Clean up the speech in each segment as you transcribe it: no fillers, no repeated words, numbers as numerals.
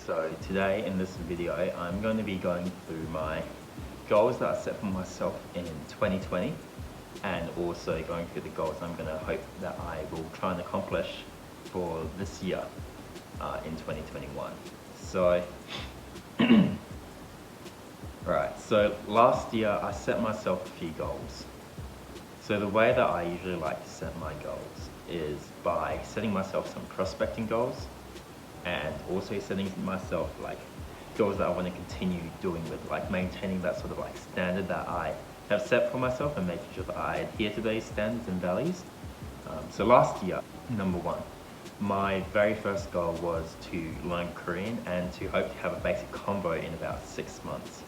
So today in this video, I'm going to be going through my goals that I set for myself in 2020 and also going through the goals I'm going to hope that I will try and accomplish for this year in 2021. So, right, so last year I set myself a few goals. So the way that I usually like to set my goals is by setting myself some prospecting goals and also setting myself like goals that I want to continue doing with, like maintaining that sort of like standard that I have set for myself and making sure that I adhere to those standards and values. So last year, number one, my very first goal was to learn Korean and to hope to have a basic convo in about 6 months.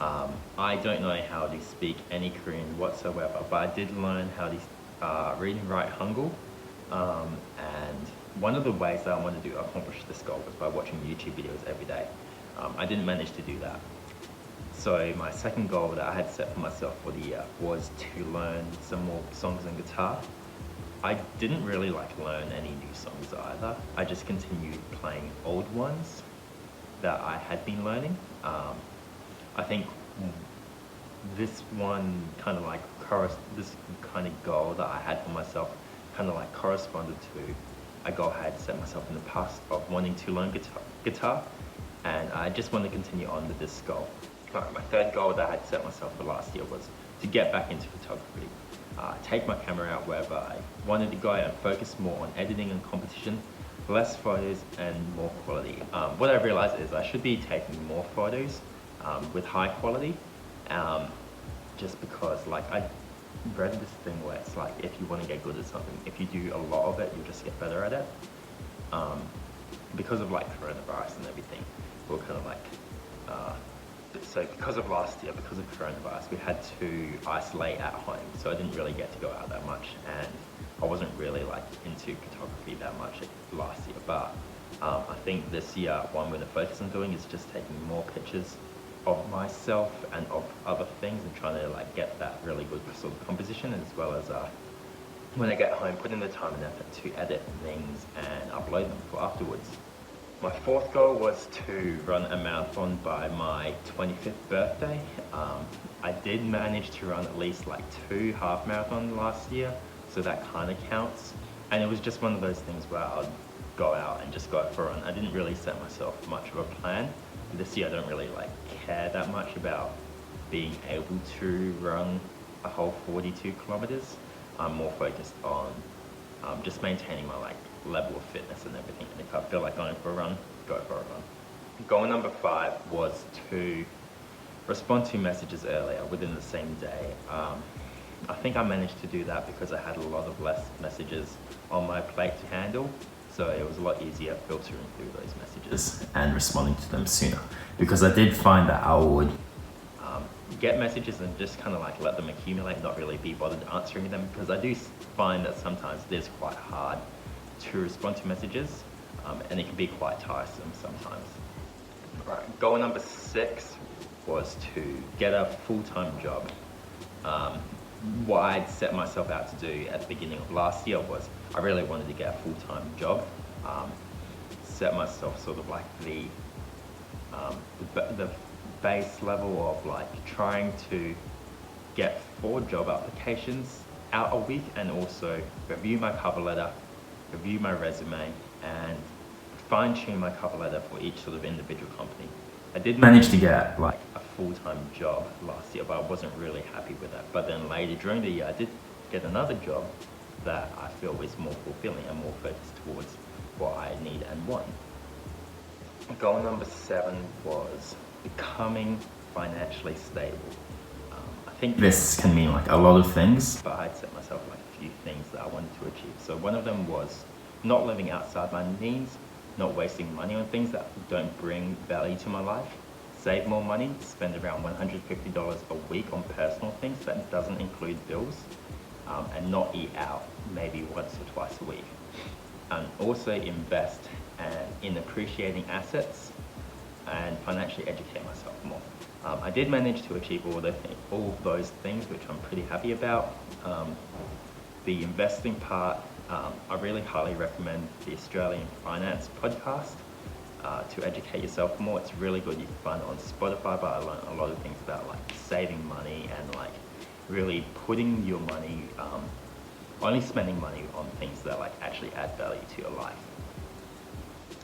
I don't know how to speak any Korean whatsoever, but I did learn how to read and write Hangul. And one of the ways that I wanted to accomplish this goal was by watching YouTube videos every day. I didn't manage to do that. So my second goal that I had set for myself for the year was to learn some more songs on guitar. I didn't really learn any new songs either. I just continued playing old ones that I had been learning. I think this one this kind of goal that I had for myself corresponded to a goal I had set myself in the past of wanting to learn guitar, and I just want to continue on with this goal. Right, my third goal that I had set myself for last year was to get back into photography. Take my camera out wherever I wanted to go and focus more on editing and competition, less photos and more quality. What I realized is I should be taking more photos with high quality, just because I read this thing where it's like, if you want to get good at something, if you do a lot of it, you'll just get better at it. Because of coronavirus and everything, we're so because of last year, because of coronavirus, we had to isolate at home, so I didn't really get to go out that much, and I wasn't really into photography that much last year. But I think this year what I'm going to focus on doing is just taking more pictures of myself and of other things and trying to get that really good sort of composition, as well as when I get home, put in the time and effort to edit things and upload them for afterwards. My fourth goal was to run a marathon by my 25th birthday. I did manage to run at least 2 half marathons last year, so that kind of counts. And it was just one of those things where I'd go out and just go for a run. I didn't really set myself much of a plan. This year I don't really care that much about being able to run a whole 42 kilometers. I'm more focused on just maintaining my level of fitness and everything. And if I feel like going for a run, go for a run. Goal number 5 was to respond to messages earlier within the same day. I think I managed to do that because I had a lot of less messages on my plate to handle. So it was a lot easier filtering through those messages and responding to them sooner, because I did find that I would get messages and just let them accumulate, not really be bothered answering them, because I do find that sometimes it is quite hard to respond to messages, and it can be quite tiresome sometimes. Right, goal number 6 was to get a full-time job. What I'd set myself out to do at the beginning of last year was I really wanted to get a full-time job. Set myself sort of the base level of trying to get 4 job applications out a week, and also review my cover letter, review my resume, and fine-tune my cover letter for each sort of individual company. I did manage to get a full-time job last year, but I wasn't really happy with that. But then later during the year, I did get another job that I feel was more fulfilling and more focused towards what I need and want. Goal number 7 was becoming financially stable. I think this can mean a lot of things, but I'd set myself a few things that I wanted to achieve. So one of them was not living outside my means, not wasting money on things that don't bring value to my life, save more money, spend around $150 a week on personal things that doesn't include bills, and not eat out maybe once or twice a week. And also invest in appreciating assets and financially educate myself more. I did manage to achieve all of those things, which I'm pretty happy about. The investing part, I really highly recommend the Australian Finance podcast. to educate yourself more. It's really good. You can find it on Spotify, but I learned a lot of things about like saving money and like really putting your money, only spending money on things that like actually add value to your life.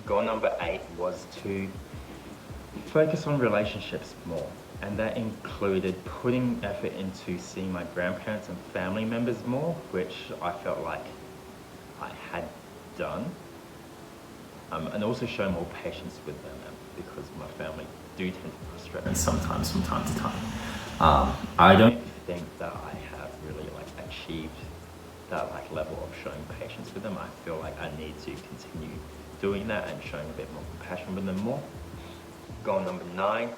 Goal number 8 was to focus on relationships more, and that included putting effort into seeing my grandparents and family members more, which I felt like I had done, and also show more patience with them, because my family do tend to frustrate me sometimes from time to time. I don't think that I have really like achieved that like level of showing patience with them. I feel like I need to continue doing that and showing a bit more compassion with them more. Goal number 9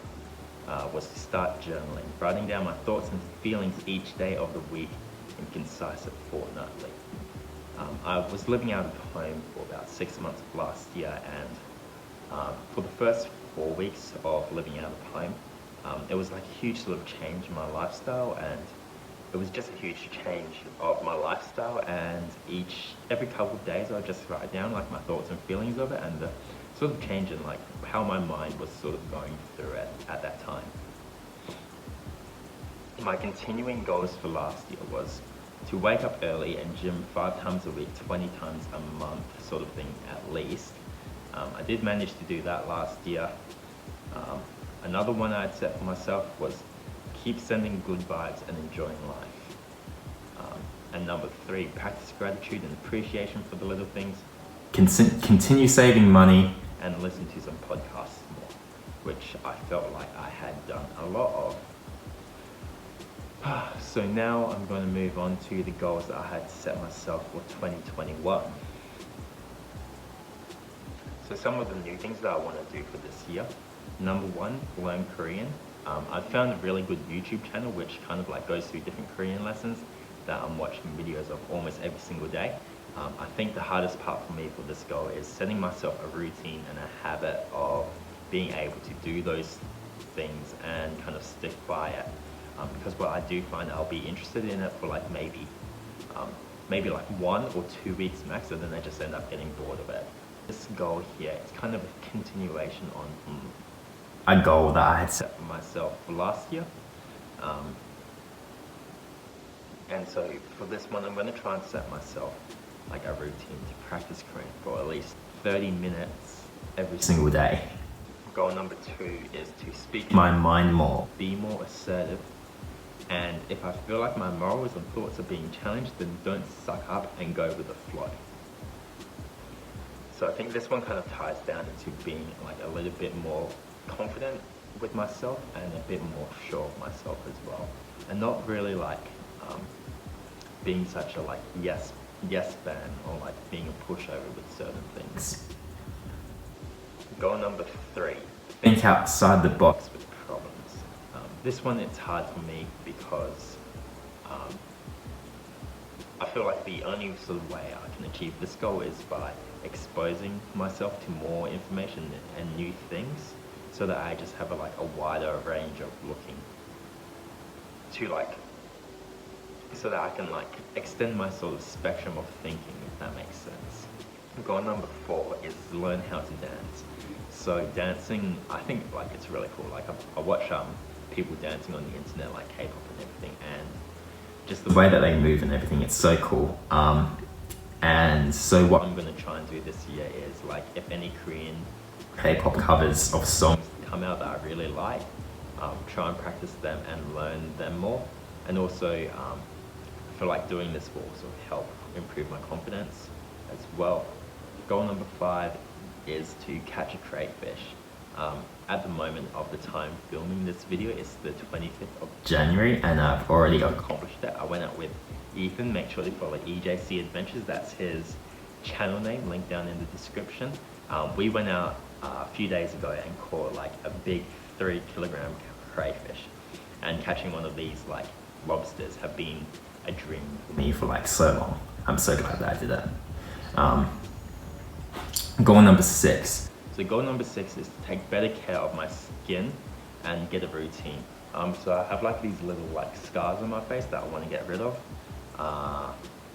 was to start journaling, writing down my thoughts and feelings each day of the week and concise it fortnightly. I was living out of home for about 6 months of last year, and for the first 4 weeks of living out of home, it was like a huge sort of change in my lifestyle, and it was just a huge change of my lifestyle, and every couple of days I would just write down like my thoughts and feelings of it, and the sort of change in like how my mind was sort of going through it at that time. My continuing goals for last year was to wake up early and gym 5 times a week, 20 times a month sort of thing at least. I did manage to do that last year. Another one I had set for myself was keep sending good vibes and enjoying life. And number 3, practice gratitude and appreciation for the little things. Continue saving money and listen to some podcasts more, which I felt like I had done a lot of. So now I'm going to move on to the goals that I had set myself for 2021. So some of the new things that I want to do for this year. Number 1, learn Korean. I found a really good YouTube channel which kind of like goes through different Korean lessons that I'm watching videos of almost every single day. I think the hardest part for me for this goal is setting myself a routine and a habit of being able to do those things and kind of stick by it. Because what I do find, I'll be interested in it for like maybe like 1 or 2 weeks max, and then I just end up getting bored of it. This goal here is kind of a continuation on a goal that I had set for myself for last year. And so for this one, I'm going to try and set myself like a routine to practice Korean for at least 30 minutes every single day. Goal number 2 is to speak my mind more, be more assertive, and if I feel like my morals and thoughts are being challenged, then don't suck up and go with the flow. So I think this one kind of ties down into being like a little bit more confident with myself and a bit more sure of myself as well, and not really like being such a like yes man, or like being a pushover with certain things. Goal number 3, think outside the box with problems. This one, it's hard for me because I feel like the only sort of way I can achieve this goal is by exposing myself to more information and new things, so that I just have a wider range of looking to so that I can extend my sort of spectrum of thinking, if that makes sense. Goal number 4 is learn how to dance. So dancing, I think it's really cool. I watch people dancing on the internet, like K-pop and everything, and just the way that they move and everything, it's so cool. And so what I'm going to try and do this year is if any Korean K-pop covers of songs come out that I really like, try and practice them and learn them more. And also I feel like doing this will sort of help improve my confidence as well. Goal number 5 is to catch a crayfish. At the moment of the time filming this video, it's the 25th of January, and I've already accomplished it. I went out with Ethan. Make sure to follow EJC Adventures. That's his channel name, linked down in the description. We went out a few days ago and caught a big 3-kilogram crayfish, and catching one of these lobsters have been a dream for me for so long. I'm so glad that I did that. Goal number 6. So goal number 6 is to take better care of my skin and get a routine. So I have these little scars on my face that I want to get rid of.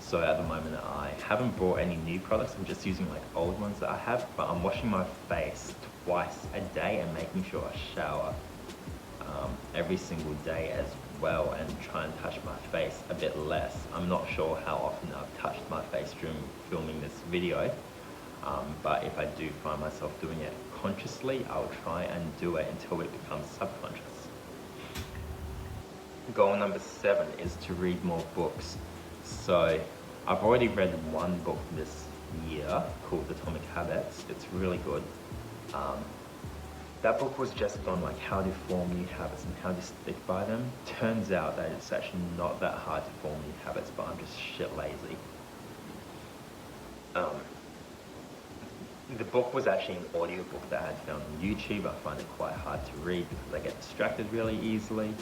So at the moment I haven't bought any new products. I'm just using old ones that I have, but I'm washing my face twice a day and making sure I shower every single day as well, and try and touch my face a bit less. I'm not sure how often I've touched my face during filming this video, but if I do find myself doing it consciously, I'll try and do it until it becomes subconscious. Goal number 7 is to read more books. So I've already read one book this year called Atomic Habits. It's really good. That book was just on like how to form new habits and how to stick by them. Turns out that it's actually not that hard to form new habits, but I'm just shit lazy. The book was actually an audiobook that I had found on YouTube. I find it quite hard to read because I get distracted really easily.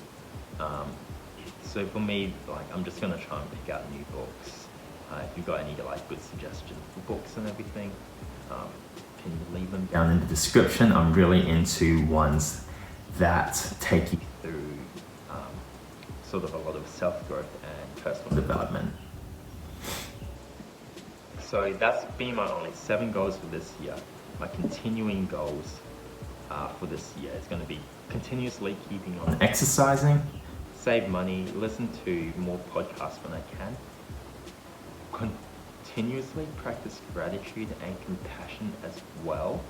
So for me, like, I'm just gonna try and pick out new books. If you've got any like good suggestions for books and everything, can you leave them down in the description? I'm really into ones that take you through sort of a lot of self-growth and personal development. So that's been my only 7 goals for this year. My continuing goals for this year is going to be continuously keeping on exercising, save money, listen to more podcasts when I can, continuously practice gratitude and compassion as well,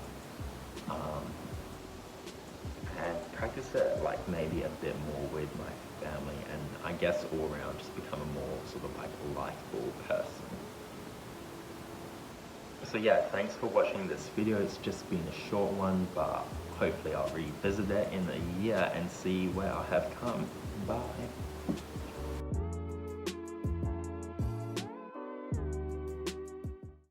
and practice it like maybe a bit more with my family, and I guess all around just become a more sort of like likable person. So yeah, thanks for watching this video. It's just been a short one, but hopefully I'll revisit it in a year and see where I have come. Bye.